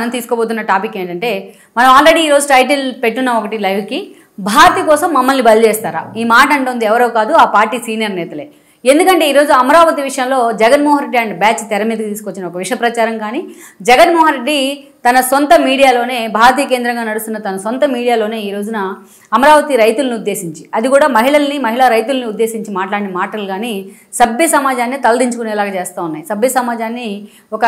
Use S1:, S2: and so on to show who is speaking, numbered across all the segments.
S1: మనం తీసుకోబోతున్న టాపిక్ ఏంటంటే మనం ఆల్రెడీ ఈరోజు టైటిల్ పెట్టున్నాం ఒకటి లైవ్కి, భారతి కోసం మమ్మల్ని బలి చేస్తారా? ఈ మాట అంటుంది ఎవరో కాదు, ఆ పార్టీ సీనియర్ నేతలే. ఎందుకంటే ఈరోజు అమరావతి విషయంలో జగన్మోహన్ రెడ్డి అండ్ బ్యాచ్ తెర మీదకి తీసుకొచ్చిన ఒక విష ప్రచారం కానీ, జగన్మోహన్ రెడ్డి తన సొంత మీడియాలోనే, భారతీయ కేంద్రంగా నడుస్తున్న తన సొంత మీడియాలోనే ఈ రోజున అమరావతి రైతులను ఉద్దేశించి, అది కూడా మహిళా రైతులను ఉద్దేశించి మాట్లాడిన మాటలు కానీ సభ్య సమాజాన్ని తలదించుకునేలాగా చేస్తూ ఉన్నాయి. సభ్య సమాజాన్ని ఒక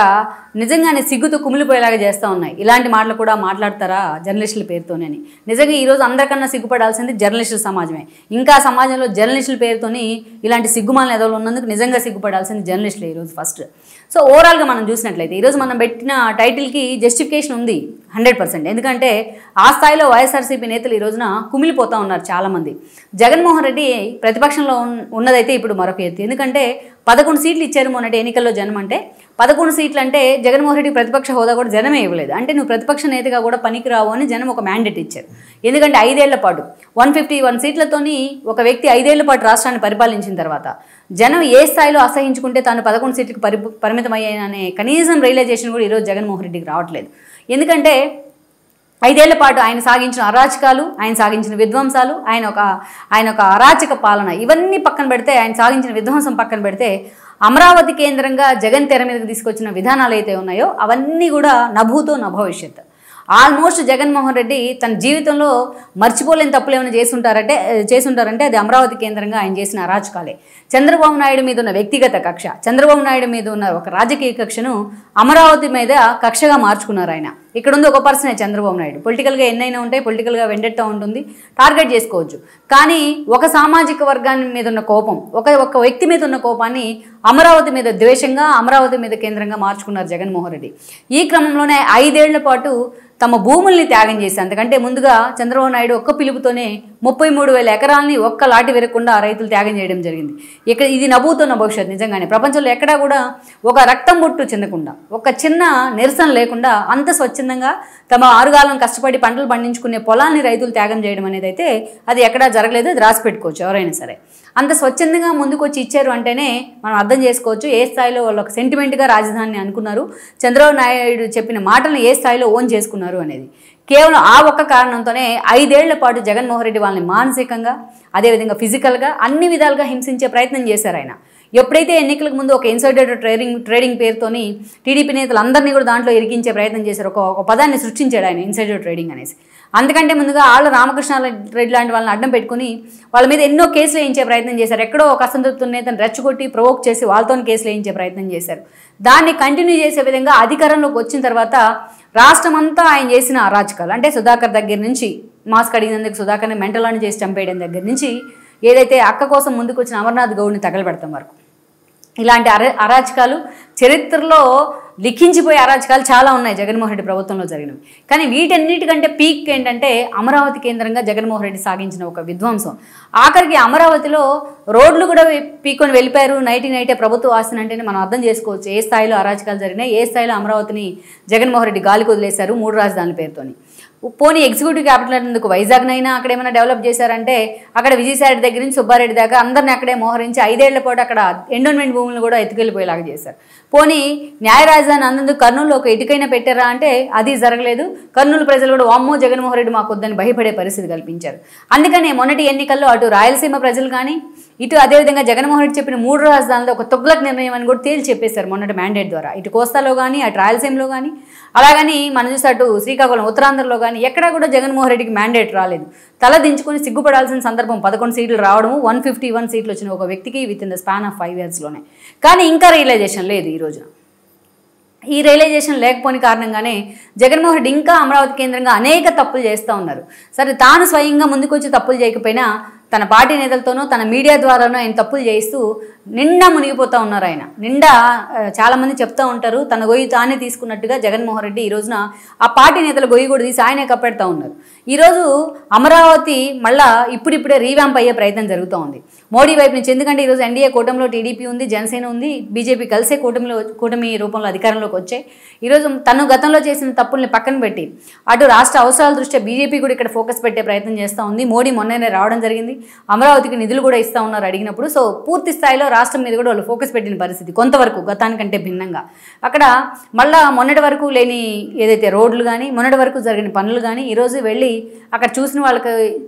S1: నిజంగానే సిగ్గుతో కుమిలిపోయేలాగా చేస్తూ ఉన్నాయి. ఇలాంటి మాటలు కూడా మాట్లాడతారా జర్నలిస్టుల పేరుతోనే అని. నిజంగా ఈరోజు అందరికన్నా సిగ్గుపడాల్సింది జర్నలిస్టుల సమాజమే. ఇంకా సమాజంలో జర్నలిస్టుల పేరుతోని ఇలాంటి సిగ్గుమాలిన ఎదవలు ఉన్నందుకు నిజంగా సిగ్గుపడాల్సింది జర్నలిస్టులు ఈరోజు ఫస్ట్. సో ఓవరాల్గా మనం చూసినట్లయితే ఈరోజు మనం పెట్టిన టైటిల్కి జస్టిఫికేషన్ ఉంది 100%. ఎందుకంటే ఆ స్థాయిలో వైఎస్ఆర్సీపీ నేతలు ఈ రోజున కుమిలిపోతూ ఉన్నారు చాలామంది. జగన్మోహన్ రెడ్డి ప్రతిపక్షంలో ఉన్నదైతే ఇప్పుడు మరొక ఎత్తు. ఎందుకంటే 11 సీట్లు ఇచ్చారు మొన్నటి ఎన్నికల్లో జనం. అంటే 11 సీట్లు అంటే జగన్మోహన్ రెడ్డి ప్రతిపక్ష హోదా కూడా జనమే ఇవ్వలేదు. అంటే నువ్వు ప్రతిపక్ష నేతగా కూడా పనికిరావు అని జనం ఒక మ్యాండేట్ ఇచ్చారు. ఎందుకంటే 5 ఏళ్ల పాటు 151 సీట్లతోని ఒక వ్యక్తి 5 ఏళ్ల పాటు రాష్ట్రాన్ని పరిపాలించిన తర్వాత జనం ఏ స్థాయిలో అసహించుకుంటే తాను 11 సీట్లకు పరిమితమయ్యాననే కనీసం రియలైజేషన్ కూడా ఈరోజు జగన్మోహన్ రెడ్డికి రావట్లేదు. ఎందుకంటే 5 ఏళ్ల పాటు ఆయన సాగించిన అరాచకాలు, ఆయన సాగించిన విధ్వంసాలు, ఆయన ఒక అరాచక పాలన, ఇవన్నీ పక్కన పెడితే, ఆయన సాగించిన విధ్వంసం పక్కన పెడితే, అమరావతి కేంద్రంగా జగన్ తెర మీదకి తీసుకొచ్చిన విధానాలు అయితే ఉన్నాయో అవన్నీ కూడా నభూతో నభవిష్యత్. ఆల్మోస్ట్ జగన్మోహన్ రెడ్డి తన జీవితంలో మర్చిపోలేని తప్పులు ఏమైనా చేసుంటారంటే అది అమరావతి కేంద్రంగా ఆయన చేసిన అరాచకాలే. చంద్రబాబు నాయుడు మీద ఉన్న వ్యక్తిగత కక్ష, చంద్రబాబు నాయుడు మీద ఉన్న ఒక రాజకీయ కక్షను అమరావతి మీద కక్షగా మార్చుకున్నారు ఆయన. ఇక్కడ ఉంది ఒక పర్సనే చంద్రబాబు నాయుడు. పొలిటికల్గా ఎన్నైనా ఉంటాయి, పొలిటికల్గా వెండెట్టా ఉంటుంది, టార్గెట్ చేసుకోవచ్చు. కానీ ఒక సామాజిక వర్గాన్ని మీద ఉన్న కోపం, ఒక వ్యక్తి మీద ఉన్న కోపాన్ని అమరావతి మీద ద్వేషంగా, అమరావతి మీద కేంద్రంగా మార్చుకున్నారు జగన్మోహన్ రెడ్డి. ఈ క్రమంలోనే 5 ఏళ్ల పాటు తమ భూముల్ని త్యాగం చేసి, అంతకంటే ముందుగా చంద్రబాబు నాయుడు ఒక్క పిలుపుతోనే 33,000 ఎకరాలని ఒక్క లాటి విరగకుండా రైతులు త్యాగం చేయడం జరిగింది. ఇది నభూతున్న భవిష్యత్తు. నిజంగానే ప్రపంచంలో ఎక్కడా కూడా ఒక రక్తం బొట్టు చెందకుండా, ఒక చిన్న నిరసన లేకుండా అంత స్వచ్ఛందంగా తమ ఆరుగాలం కష్టపడి పంటలు పండించుకునే పొలాన్ని రైతులు త్యాగం చేయడం అనేది అయితే అది ఎక్కడా జరగలేదు. అది రాసి పెట్టుకోవచ్చు ఎవరైనా సరే. అంత స్వచ్ఛందంగా ముందుకు వచ్చి ఇచ్చారు అంటేనే మనం అర్థం చేసుకోవచ్చు ఏ స్థాయిలో వాళ్ళు ఒక సెంటిమెంట్గా రాజధానిని అనుకున్నారు, చంద్రబాబు నాయుడు చెప్పిన మాటలను ఏ స్థాయిలో ఓన్ చేసుకున్నారు అనేది. కేవలం ఆ ఒక్క కారణంతోనే 5 ఏళ్ల పాటు జగన్మోహన్ రెడ్డి వాళ్ళని మానసికంగా, అదేవిధంగా ఫిజికల్గా అన్ని విధాలుగా హింసించే ప్రయత్నం చేశారు ఆయన. ఎప్పుడైతే ఎన్నికలకు ముందు ఒక ఇన్సైడర్ ట్రేడింగ్ పేరుతోని టీడీపీ నేతలు అందరినీ కూడా దాంట్లో ఇరికించే ప్రయత్నం చేశారు. ఒక పదాన్ని సృష్టించాడు ఆయన, ఇన్సైడర్ ట్రేడింగ్ అనేసి. అందుకంటే ముందుగా ఆళ్ళ రామకృష్ణారెడ్డి లాంటి వాళ్ళని అడ్డం పెట్టుకుని వాళ్ళ మీద ఎన్నో కేసులు వేయించే ప్రయత్నం చేశారు. ఎక్కడో ఒక అసంతృప్తి నేతను రెచ్చగొట్టి ప్రొవోక్ చేసి వాళ్ళతో కేసులు వేయించే ప్రయత్నం చేశారు. దాన్ని కంటిన్యూ చేసే విధంగా అధికారంలోకి వచ్చిన తర్వాత రాష్ట్రం అంతా ఆయన చేసిన అరాచకాలు, అంటే సుధాకర్ దగ్గర నుంచి, మాస్క్ అడిగినందుకు సుధాకర్ని మెంటలాన్ని చేసి చంపేయడం దగ్గర నుంచి, ఏదైతే అక్క కోసం ముందుకు వచ్చిన అమర్నాథ్ గౌడ్ని తగలబెడతాం వరకు, ఇలాంటి అరాచకాలు చరిత్రలో లిఖించిపోయే అరాచకాలు చాలా ఉన్నాయి జగన్మోహన్ రెడ్డి ప్రభుత్వంలో జరిగినవి. కానీ వీటన్నిటికంటే పీక్ ఏంటంటే అమరావతి కేంద్రంగా జగన్మోహన్ రెడ్డి సాగించిన ఒక విధ్వంసం. ఆఖరికి అమరావతిలో రోడ్లు కూడా పీక్కొని వెళ్ళిపోయారు. నైటే ప్రభుత్వ ఆస్తిని అంటేనే మనం అర్థం చేసుకోవచ్చు ఏ స్థాయిలో అరాచకాలు జరిగినాయి, ఏ స్థాయిలో అమరావతిని జగన్మోహన్ రెడ్డి గాలికి వదిలేశారు 3 రాజధానుల పేరుతోని. పోనీ ఎగ్జిక్యూటివ్ క్యాపిటల్ అందుకు వైజాగ్నైనా అక్కడ ఏమైనా డెవలప్ చేశారంటే అక్కడ విజయసాయి దగ్గర నుంచి సుబ్బారెడ్డి దాకా అందరిని అక్కడే మోహరించి 5 ఏళ్ల పాటు అక్కడ ఎండోన్మెంట్ భూములను కూడా ఎత్తుకెళ్ళిపోయేలాగా చేశారు. పోనీ న్యాయ రాజధాని అందుకు కర్నూలులో ఒక ఇటుకైనా పెట్టారా అంటే అది జరగలేదు. కర్నూలు ప్రజలు కూడా వామ్మో జగన్మోహన్ రెడ్డి మాకు వద్దని భయపడే పరిస్థితి కల్పించారు. అందుకనే మొన్నటి ఎన్నికల్లో అటు రాయలసీమ ప్రజలు కానీ, ఇటు అదేవిధంగా జగన్మోహన్ రెడ్డి చెప్పిన 3 రాజధానులు ఒక తొగ్లక్ నిర్ణయం అని కూడా తేల్చి చెప్పేశారు మొన్నటి మ్యాండేట్ ద్వారా. ఇటు కోస్తాలో కానీ, అటు రాయలసీమలో కానీ, అలాగని మనం చూస్తే అటు శ్రీకాకుళం ఉత్తరాంధ్రలో కానీ ఎక్కడా కూడా జగన్మోహన్ రెడ్డికి మ్యాండేట్ రాలేదు. తల దించుకొని సిగ్గుపడాల్సిన సందర్భం 11 సీట్లు రావడము, 151 సీట్లు వచ్చిన ఒక వ్యక్తికి with in the span of 5 ఇయర్స్లోనే. కానీ ఇంకా రియలైజేషన్ లేదు ఈ రోజున. ఈ రియలైజేషన్ లేకపోని కారణంగానే జగన్మోహన్ రెడ్డి ఇంకా అమరావతి కేంద్రంగా అనేక తప్పులు చేస్తూ ఉన్నారు. సరే, తాను స్వయంగా ముందుకొచ్చి తప్పులు చేయకపోయినా తన పార్టీ నేతలతోనో తన మీడియా ద్వారానో ఆయన తప్పులు చేయిస్తూ నిండా మునిగిపోతూ ఉన్నారు. ఆయన నిండా చాలామంది చెప్తూ ఉంటారు తన గొయ్యి తానే తీసుకున్నట్టుగా జగన్మోహన్ రెడ్డి ఈ రోజున ఆ పార్టీ నేతల గొయ్యి కూడా తీసి ఆయనే కప్పెడతా ఉన్నారు. ఈరోజు అమరావతి మళ్ళా ఇప్పుడిప్పుడే రీవ్యాంప్ అయ్యే ప్రయత్నం జరుగుతూ ఉంది మోడీ వైపు నుంచి. ఎందుకంటే ఈరోజు ఎన్డీఏ కూటమిలో టీడీపీ ఉంది, జనసేన ఉంది, బీజేపీ కలిసే కూటమి రూపంలో అధికారంలోకి వచ్చాయి. ఈరోజు తను గతంలో చేసిన తప్పుల్ని పక్కన పెట్టి అటు రాష్ట్ర అవసరాల దృష్ట్యా బీజేపీ కూడా ఇక్కడ ఫోకస్ పెట్టే ప్రయత్నం చేస్తూ ఉంది. మోడీ మొన్ననే రావడం జరిగింది. అమరావతికి నిధులు కూడా ఇస్తూ ఉన్నారు అడిగినప్పుడు. సో పూర్తి స్థాయిలో రాష్ట్రం మీద కూడా వాళ్ళు ఫోకస్ పెట్టిన పరిస్థితి కొంతవరకు గతానికంటే భిన్నంగా. అక్కడ మళ్ళా మొన్నటి వరకు లేని ఏదైతే రోడ్లు కానీ మొన్నటి వరకు జరిగిన పనులు కానీ ఈరోజు వెళ్ళి అక్కడ చూసిన వాళ్ళకి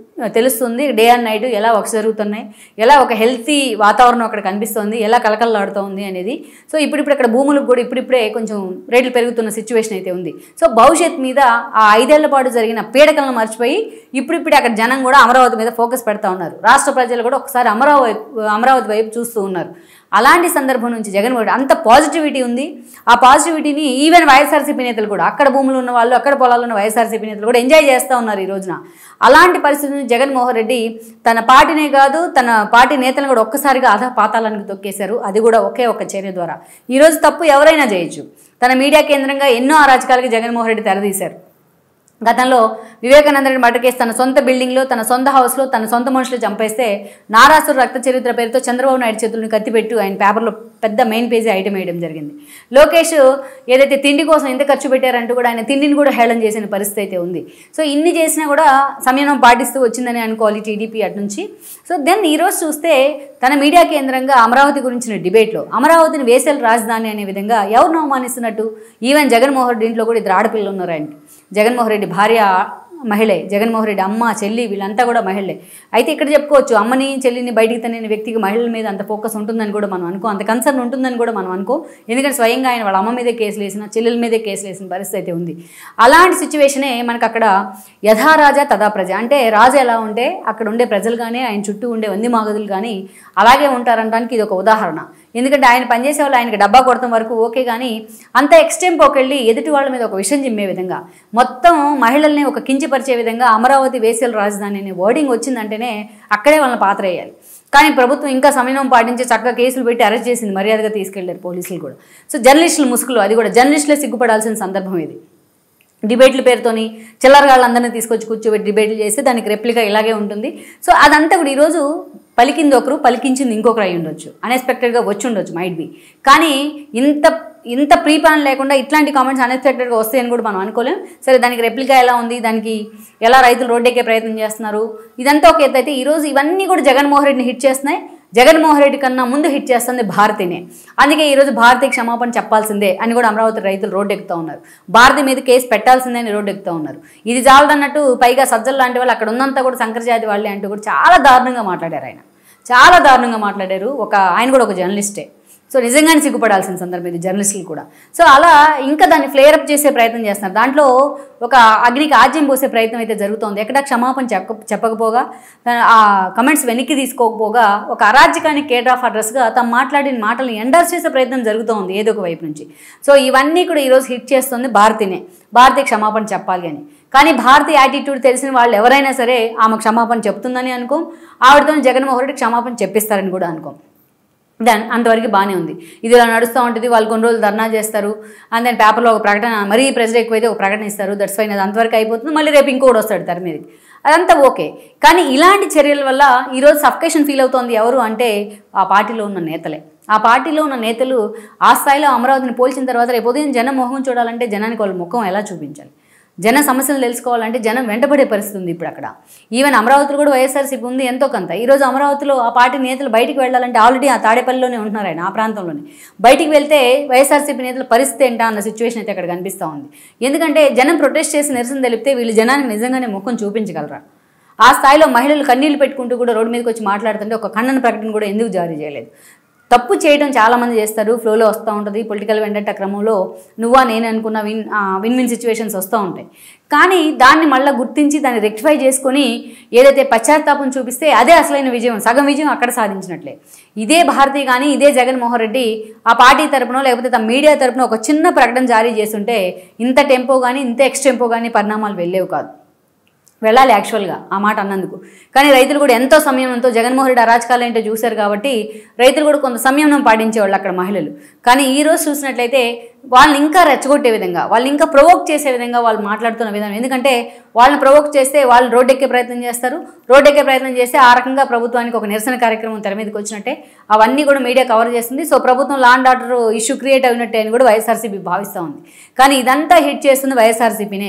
S1: తెలుస్తుంది డే అండ్ నైట్ ఎలా వర్క్స్ జరుగుతున్నాయి, ఎలా ఒక హెల్తీ వాతావరణం అక్కడ కనిపిస్తుంది, ఎలా కలకలలాడుతోంది అనేది. సో ఇప్పుడిప్పుడు అక్కడ భూములకు కూడా ఇప్పుడిప్పుడే కొంచెం రేట్లు పెరుగుతున్న సిచ్యువేషన్ అయితే ఉంది. సో భవిష్యత్ మీద ఆ 5 ఏళ్ల పాటు జరిగిన పీడకలను మర్చిపోయి ఇప్పుడిప్పుడే అక్కడ జనం కూడా అమరావతి మీద ఫోకస్ పెడతా ఉన్నారు. రాష్ట్ర ప్రజలు కూడా ఒకసారి అమరావతి వైపు చూస్తూ ఉన్నారు. అలాంటి సందర్భం నుంచి జగన్మోహన్ రెడ్డి అంత పాజిటివిటీ ఉంది. ఆ పాజిటివిటీని ఈవెన్ వైఎస్ఆర్సీపీ నేతలు కూడా అక్కడ భూములు ఉన్న వాళ్ళు అక్కడ పొలాలు ఉన్న వైఎస్ఆర్సీపీ నేతలు కూడా ఎంజాయ్ చేస్తూ ఉన్నారు ఈ రోజున. అలాంటి పరిస్థితిని జగన్మోహన్ రెడ్డి తన పార్టీనే కాదు తన పార్టీ నేతలను కూడా ఒక్కసారిగా పాతాళానికి తొక్కేశారు. అది కూడా ఒకే ఒక్క చర్య ద్వారా. ఈరోజు తప్పు ఎవరైనా చేయొచ్చు. తన మీడియా కేంద్రంగా ఎన్నో అరాచకాలకి జగన్మోహన్ రెడ్డి తెరదీశారు. గతంలో వివేకానంద రెడ్డి మర్డర్ కేసు తన సొంత బిల్డింగ్లో తన సొంత హౌస్లో తన సొంత మనుషులు చంపేస్తే నారాసుర రక్త చరిత్ర పేరుతో చంద్రబాబు నాయుడు చేతులను కత్తిపెట్టు ఆయన పేపర్లో పెద్ద మెయిన్ పేజీ ఐటమ్ వేయడం జరిగింది. లోకేష్ ఏదైతే తిండి కోసం ఎంత ఖర్చు పెట్టారంటూ కూడా ఆయన తిండిని కూడా హేళన చేసిన పరిస్థితి అయితే ఉంది. సో ఇన్ని చేసినా కూడా సంయమనం పాటిస్తూ వచ్చిందని అనుకోవాలి టీడీపీ అటు నుంచి. సో దెన్ ఈరోజు చూస్తే తన మీడియా కేంద్రంగా అమరావతి గురించిన డిబేట్లో అమరావతిని వేసల రాజధాని అనే విధంగా ఎవరిని అవమానిస్తున్నట్టు ఈవెన్ జగన్మోహన్ రెడ్డి ఇంట్లో కూడా 2 ఆడపిల్లలు ఉన్నారు. ఆయన జగన్మోహన్ రెడ్డి భార్య మహిళే, జగన్మోహన్ రెడ్డి అమ్మ చెల్లి వీళ్ళంతా కూడా మహిళే. అయితే ఇక్కడ చెప్పుకోవచ్చు అమ్మని చెల్లిని బయటికి తన వ్యక్తికి మహిళల మీద అంత ఫోకస్ ఉంటుందని కూడా మనం అనుకో, అంత కన్సర్న్ ఉంటుందని కూడా మనం అనుకో. ఎందుకంటే స్వయంగా ఆయన వాళ్ళ అమ్మ మీదే కేసులు వేసిన చెల్లెల మీదే కేసులు వేసిన పరిస్థితి అయితే ఉంది. అలాంటి సిచ్యువేషనే మనకు అక్కడ యథారాజా తదా ప్రజ అంటే రాజు ఎలా ఉంటే అక్కడ ఉండే ప్రజలు కానీ ఆయన చుట్టూ ఉండే వంది మాగదులు కానీ అలాగే ఉంటారనడానికి ఇది ఒక ఉదాహరణ. ఎందుకంటే ఆయన పనిచేసే వాళ్ళు ఆయనకి డబ్బా కొడతాం వరకు ఓకే, కానీ అంత ఎక్స్టెంపోకి వెళ్ళి ఎదుటి వాళ్ళ మీద ఒక విషయం చిమ్మే విధంగా మొత్తం మహిళల్ని ఒక కించపరిచే విధంగా అమరావతి వేసల రాజధాని అనే వర్డింగ్ వచ్చిందంటేనే అక్కడే వాళ్ళని పాత్ర వేయాలి. కానీ ప్రభుత్వం ఇంకా సమయం పాటించి చక్కగా కేసులు పెట్టి అరెస్ట్ చేసింది, మర్యాదగా తీసుకెళ్లారు పోలీసులు కూడా. సో జర్నలిస్టుల ముసుగులు అది కూడా జర్నలిస్టులే సిగ్గుపడాల్సిన సందర్భం ఇది. డిబేట్ల పేరుతోని చిల్లరగాళ్ళందరినీ తీసుకొచ్చి కూర్చోబెట్టి డిబేట్లు చేస్తే దానికి రెప్లికా ఇలాగే ఉంటుంది. సో అదంతా కూడా ఈరోజు పలికింది ఒకరు పలికించింది ఇంకొకరు అయి ఉండొచ్చు, అన్ఎక్స్పెక్టెడ్గా వచ్చి ఉండొచ్చు, మైట్ బి. కానీ ఇంత ప్రీ ప్లాన్ లేకుండా ఇట్లాంటి కామెంట్స్ అన్ఎక్స్పెక్టెడ్గా వస్తాయని కూడా మనం అనుకోలేం. సరే దానికి రెప్లికా ఎలా ఉంది, దానికి ఎలా రైతులు రోడ్డెక్కే ప్రయత్నం చేస్తున్నారు, ఇదంతా ఒక ఎత్తు అయితే ఈరోజు ఇవన్నీ కూడా జగన్మోహన్ రెడ్డిని హిట్ చేస్తున్నాయి. జగన్మోహన్ రెడ్డి కన్నా ముందు హిట్ చేస్తుంది భారతినే. అందుకే ఈరోజు భారతికి క్షమాపణ చెప్పాల్సిందే అని కూడా అమరావతి రైతులు రోడ్డు ఎక్కుతూ ఉన్నారు. భారతి మీద కేసు పెట్టాల్సిందే అని రోడ్డు ఎక్కుతూ ఉన్నారు. ఇది చాలదన్నట్టు పైగా సజ్జలు లాంటి వాళ్ళు అక్కడ ఉన్నంతా కూడా సంకరజాతి వాళ్ళే అంటూ కూడా చాలా దారుణంగా మాట్లాడారు. చాలా దారుణంగా మాట్లాడారు. ఆయన కూడా ఒక జర్నలిస్టే. సో నిజంగానే సిగ్గుపడాల్సిన సందర్భం ఇది జర్నలిస్టులు కూడా. సో అలా ఇంకా దాన్ని ఫ్లేరప్ చేసే ప్రయత్నం చేస్తున్నారు. దాంట్లో ఒక అగ్నికి ఆజ్యం పోసే ప్రయత్నం అయితే జరుగుతోంది. ఎక్కడ క్షమాపణ చెప్పకపోగా ఆ కమెంట్స్ వెనక్కి తీసుకోకపోగా ఒక అరాజ్యకానికి కేటర్ ఆఫ్ అడ్రస్గా తను మాట్లాడిన మాటలను ఎండర్స్ చేసే ప్రయత్నం జరుగుతోంది ఏదో ఒక వైపు నుంచి. సో ఇవన్నీ కూడా ఈరోజు హిట్ చేస్తుంది భారతినే. భారతి క్షమాపణ చెప్పాలి అని. కానీ భారతి యాటిట్యూడ్ తెలిసిన వాళ్ళు ఎవరైనా సరే ఆమె క్షమాపణ చెప్తుందని అనుకోం, ఆవిడతో జగన్మోహన్ రెడ్డి క్షమాపణ చెప్పిస్తారని కూడా అనుకోం. అంతవరకు బాగానే ఉంది. ఇది ఇలా నడుస్తూ ఉంటుంది. వాళ్ళు కొన్ని రోజులు ధర్నా చేస్తారు, అండ్ దాని పేపర్లో ఒక ప్రకటన, మరీ ప్రెజర్ ఎక్కువైతే ఒక ప్రకటన ఇస్తారు, దట్స్ ఫైన్, అది అంతవరకు అయిపోతుంది. మళ్ళీ రేపు ఇంకోటి వస్తాడు తెర మీదకి, అదంతా ఓకే. కానీ ఇలాంటి చర్యల వల్ల ఈరోజు సఫికేషన్ ఫీల్ అవుతోంది ఎవరు అంటే ఆ పార్టీలో ఉన్న నేతలే. ఆ పార్టీలో ఉన్న నేతలు ఆ స్థాయిలో అమరావతిని పోల్చిన తర్వాత రేపు ఉదయం జనం మొహం చూడాలంటే జనానికి వాళ్ళ ముఖం ఎలా చూపించాలి, జన సమస్యలు తెలుసుకోవాలంటే జనం వెంటబడే పరిస్థితి ఉంది ఇప్పుడు అక్కడ. ఈవెన్ అమరావతిలో కూడా వైఎస్ఆర్సీపీ ఉంది ఎంతో కొంత. ఈరోజు అమరావతిలో ఆ పార్టీ నేతలు బయటికి వెళ్ళాలంటే ఆల్రెడీ ఆ తాడేపల్లిలోనే ఉంటున్నారు ఆయన, ఆ ప్రాంతంలోనే. బయటికి వెళ్తే వైఎస్ఆర్సీపీ నేతల పరిస్థితి ఏంటా అన్న సిచ్యువేషన్ అయితే అక్కడ కనిపిస్తూ ఉంది. ఎందుకంటే జనం ప్రొటెస్ట్ చేసి నిరసన తెలిపితే వీళ్ళు జనానికి నిజంగానే ముఖం చూపించగలరా? ఆ స్థాయిలో మహిళలు కన్నీళ్లు పెట్టుకుంటూ కూడా రోడ్డు మీదకి వచ్చి మాట్లాడుతుంటే ఒక ఖండన ప్రకటన కూడా ఎందుకు జారీ చేయలేదు? తప్పు చేయడం చాలామంది చేస్తారు, ఫ్లోలో వస్తూ ఉంటుంది. పొలిటికల్ వెండట క్రమంలో నువ్వా నేను అనుకున్న విన్ సిచ్యువేషన్స్ వస్తూ ఉంటాయి. కానీ దాన్ని మళ్ళీ గుర్తించి దాన్ని రెక్టిఫై చేసుకొని ఏదైతే పశ్చాత్తాపం చూపిస్తే అదే అసలైన విజయం, సగం విజయం అక్కడ సాధించినట్లే. ఇదే భారతి కానీ ఇదే జగన్మోహన్ రెడ్డి ఆ పార్టీ తరపునో లేకపోతే తమ మీడియా తరపున ఒక చిన్న ప్రకటన జారీ చేస్తుంటే ఇంత టెంపో కానీ ఇంత ఎక్స్టెంపో కానీ పరిణామాలు వెళ్ళేవి కాదు. వెళ్ళాలి యాక్చువల్గా ఆ మాట అన్నందుకు. కానీ రైతులు కూడా ఎంతో సంయమనంతో జగన్మోహన్ రెడ్డి అరాచకాలు ఏంటో చూశారు కాబట్టి రైతులు కూడా కొంత సంయమనం పాటించేవాళ్ళు అక్కడ మహిళలు. కానీ ఈరోజు చూసినట్లయితే వాళ్ళని ఇంకా రెచ్చగొట్టే విధంగా, వాళ్ళని ఇంకా ప్రొవోక్ చేసే విధంగా వాళ్ళు మాట్లాడుతున్న విధానం. ఎందుకంటే వాళ్ళని ప్రొవోక్ చేస్తే వాళ్ళు రోడ్డెక్కే ప్రయత్నం చేస్తారు. రోడ్డెక్కే ప్రయత్నం చేస్తే ఆ రకంగా ప్రభుత్వానికి ఒక నిరసన కార్యక్రమం తెర మీదకి వచ్చినట్టే. అవన్నీ కూడా మీడియా కవర్ చేస్తుంది. సో ప్రభుత్వం law and order issue create అయినట్టే అని కూడా వైఎస్ఆర్సీపీ భావిస్తూ ఉంది. కానీ ఇదంతా హిట్ చేస్తుంది వైఎస్ఆర్సీపీ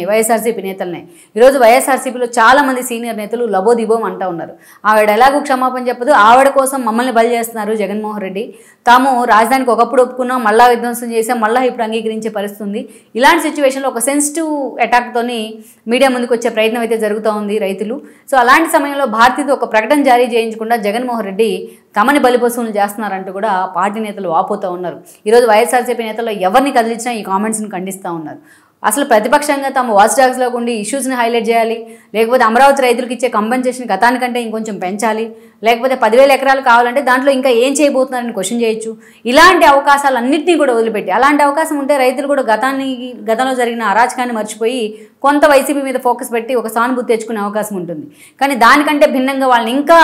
S1: నేతలనే. ఈరోజు వైఎస్ఆర్సీపీలో చాలామంది సీనియర్ నేతలు లబోదిబోం అంటూ ఉన్నారు. ఆవిడ ఎలాగూ క్షమాపణ చెప్పదు, ఆవిడ కోసం మమ్మల్ని బలి చేస్తున్నారు జగన్మోహన్ రెడ్డి. తాము రాజధానికి ఒకప్పుడు ఒప్పుకున్నాం, మళ్ళా విధ్వంసం చేసాం, మళ్ళీ ఇప్పుడు అంగీకరించే పరిస్థితి ఉంది. ఇలాంటి సిచ్యువేషన్లో ఒక సెన్సిటివ్ అటాక్తోని మీడియా ముందుకు వచ్చే ప్రయత్నం అయితే జరుగుతూ ఉంది రైతులు. సో అలాంటి సమయంలో భారతీయులు ఒక ప్రకటన జారీ చేయించకుండా జగన్మోహన్ రెడ్డి తమని బలిపశువులు చేస్తున్నారంటూ కూడా పార్టీ నేతలు వాపోతూ ఉన్నారు. ఈరోజు వైఎస్ఆర్సీపీ నేతల్లో ఎవరిని కదిలించినా ఈ కామెంట్స్ని ఖండిస్తూ ఉన్నారు. అసలు ప్రతిపక్షంగా తాము వాచ్ డాగ్స్లో ఉండి ఇష్యూస్ని హైలైట్ చేయాలి, లేకపోతే అమరావతి రైతులకు ఇచ్చే కంపెన్సేషన్ గతానికంటే ఇంకొంచెం పెంచాలి, లేకపోతే 10,000 ఎకరాలు కావాలంటే దాంట్లో ఇంకా ఏం చేయబోతున్నారని క్వశ్చన్ చేయొచ్చు. ఇలాంటి అవకాశాలన్నింటినీ కూడా వదిలిపెట్టి, అలాంటి అవకాశం ఉంటే రైతులు కూడా గతంలో జరిగిన అరాచకాన్ని మర్చిపోయి కొంత వైసీపీ మీద ఫోకస్ పెట్టి ఒక సానుభూతి తెచ్చుకునే అవకాశం ఉంటుంది. కానీ దానికంటే భిన్నంగా వాళ్ళని ఇంకా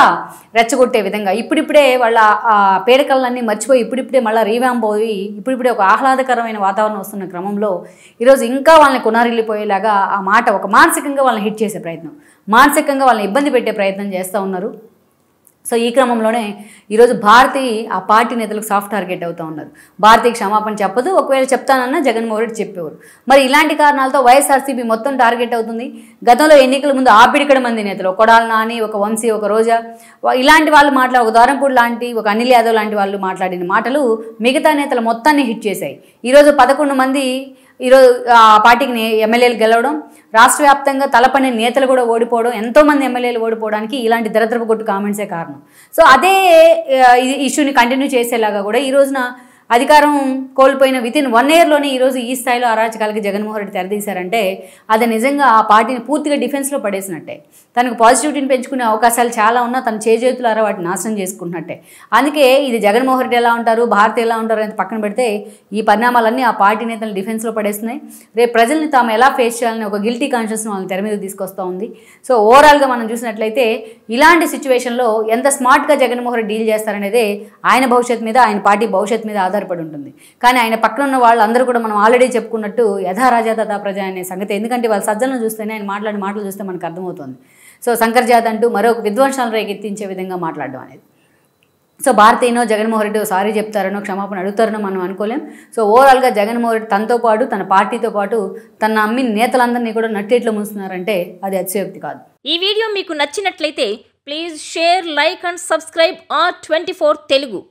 S1: రెచ్చగొట్టే విధంగా ఇప్పుడిప్పుడే వాళ్ళ పేడకలన్నీ మర్చిపోయి ఇప్పుడిప్పుడే మళ్ళీ రీవ్యాంప్ పోయి ఇప్పుడిప్పుడే ఒక ఆహ్లాదకరమైన వాతావరణం వస్తున్న క్రమంలో ఈరోజు ఇంకా వాళ్ళని కొనారిల్లిపోయేలాగా ఆ మాట ఒక మానసికంగా వాళ్ళని హిట్ చేసే ప్రయత్నం, మానసికంగా వాళ్ళని ఇబ్బంది పెట్టే ప్రయత్నం చేస్తూ ఉన్నారు. సో ఈ క్రమంలోనే ఈరోజు భారతి ఆ పార్టీ నేతలకు సాఫ్ట్ టార్గెట్ అవుతూ ఉన్నారు. భారతి క్షమాపణ చెప్పదు, ఒకవేళ చెప్తానన్నా జగన్మోహన్ రెడ్డి చెప్పేవారు. మరి ఇలాంటి కారణాలతో వైఎస్ఆర్సీపీ మొత్తం టార్గెట్ అవుతుంది. గతంలో ఎన్నికల ముందు ఆపిడికడ మంది నేతలు, కొడాలి నాని, ఒక వంశీ, ఒక రోజా, ఇలాంటి వాళ్ళు ఒక ద్వారంపూడి లాంటి, ఒక అనిల్ యాదవ్ లాంటి వాళ్ళు మాట్లాడిన మాటలు మిగతా నేతల మొత్తాన్ని హిట్ చేశాయి. ఈరోజు 11 మంది ఈరోజు ఆ పార్టీకి ఎమ్మెల్యేలు గెలవడం, రాష్ట్ర వ్యాప్తంగా తలపని నేతలు కూడా ఓడిపోవడం, ఎంతోమంది ఎమ్మెల్యేలు ఓడిపోవడానికి ఇలాంటి దరద్రపు కొట్టు కామెంట్సే కారణం. సో అదే ఇష్యూని కంటిన్యూ చేసేలాగా కూడా ఈ రోజున అధికారం కోల్పోయిన వితిన్ 1 ఇయర్లోనే ఈరోజు ఈ స్థాయిలో అరాచకాలకి జగన్మోహన్ రెడ్డి తెరదీశారంటే అది నిజంగా ఆ పార్టీని పూర్తిగా డిఫెన్స్లో పడేసినట్టే. తనకు పాజిటివిటీని పెంచుకునే అవకాశాలు చాలా ఉన్నా తన చేతులారా వాటిని నాశనం చేసుకుంటున్నట్టే. అందుకే ఇది జగన్మోహన్ రెడ్డి ఎలా ఉంటారు, భారతి ఎలా ఉంటారు అనేది పక్కన పెడితే ఈ పరిణామాలన్నీ ఆ పార్టీ నేతలను డిఫెన్స్లో పడేస్తున్నాయి. రేపు ప్రజల్ని తాము ఎలా ఫేస్ చేయాలని ఒక గిల్టీ కాన్షియస్ని వాళ్ళని తెర మీద తీసుకొస్తూ ఉంది. సో ఓవరాల్గా మనం చూసినట్లయితే ఇలాంటి సిచ్యువేషన్లో ఎంత స్మార్ట్గా జగన్మోహన్ రెడ్డి డీల్ చేస్తారనేదే ఆయన భవిష్యత్తు మీద, ఆయన పార్టీ భవిష్యత్తు మీద ఆధారపడి ఉంటుంది. కానీ ఆయన పక్కన ఉన్న వాళ్ళందరూ కూడా మనం ఆల్రెడీ చెప్పుకున్నట్టు యథా రాజా తథా ప్రజ అనే సంగతి. ఎందుకంటే వాళ్ళ సజ్జలను చూస్తేనే, ఆయన మాట్లాడిన మాటలు చూస్తే మనకు అర్థమవుతుంది. సో శంకర్ జాత్ అంటూ మరొక విధ్వంసాలను రేకెత్తించే విధంగా మాట్లాడడం అనేది. సో భారతీయనో జగన్మోహన్ రెడ్డి సారీ చెప్తారనో క్షమాపణ అడుగుతారనో మనం అనుకోలేం. సో ఓవరాల్గా జగన్మోహన్ రెడ్డి తనతో పాటు, తన పార్టీతో పాటు తన నమ్మిన నేతలందరినీ కూడా నట్టేట్లో ముంచుతున్నారంటే అది అతిశయోక్తి కాదు.
S2: ఈ వీడియో మీకు నచ్చినట్లయితే please share, like and subscribe R24 Telugu.